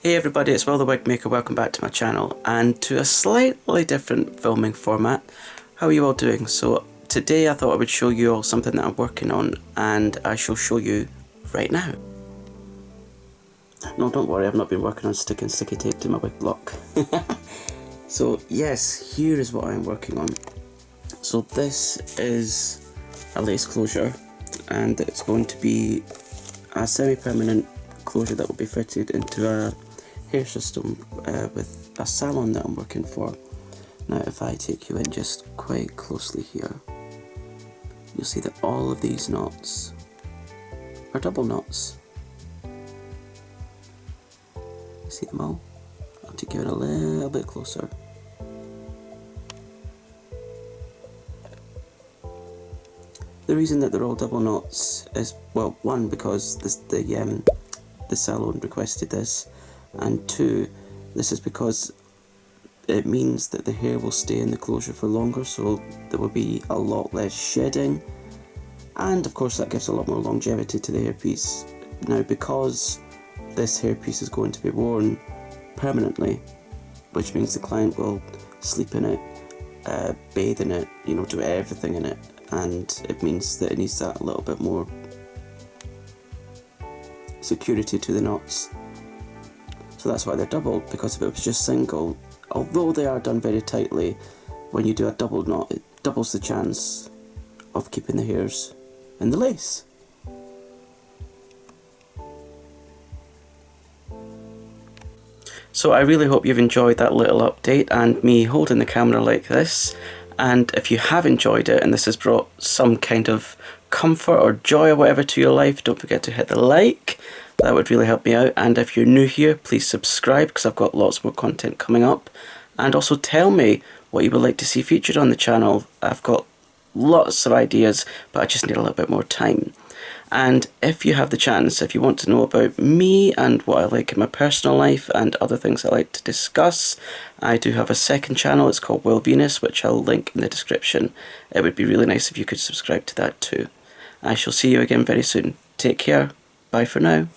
Hey everybody, it's Will the Wigmaker, welcome back to my channel and to a slightly different filming format. How are you all doing? So today I thought I would show you all something that I'm working on and I shall show you right now. No, don't worry, I've not been working on sticking sticky tape to my wig block. So yes, here is what I'm working on. So this is a lace closure and it's going to be a semi-permanent closure that will be fitted into a hair system with a salon that I'm working for. Now if I take you in just quite closely here, you'll see that all of these knots are double knots. You see them all? I'll take you in a little bit closer. The reason that they're all double knots is, well, one, because the salon requested this, and two, this is because it means that the hair will stay in the closure for longer, so there will be a lot less shedding, and of course that gives a lot more longevity to the hairpiece. Now because this hairpiece is going to be worn permanently, which means the client will sleep in it, bathe in it, do everything in it, and it means that it needs that little bit more security to the knots. So that's why they're doubled, because if it was just single, although they are done very tightly, when you do a double knot it doubles the chance of keeping the hairs in the lace. So I really hope you've enjoyed that little update and me holding the camera like this, and if you have enjoyed it and this has brought some kind of comfort or joy or whatever to your life, don't forget to hit the like. That would really help me out, and if you're new here, please subscribe because I've got lots more content coming up, and also tell me what you would like to see featured on the channel. I've got lots of ideas, but I just need a little bit more time. And if you have the chance, if you want to know about me and what I like in my personal life and other things I like to discuss, I do have a second channel. It's called Will Venus, which I'll link in the description. It would be really nice if you could subscribe to that too. I shall see you again very soon. Take care. Bye for now.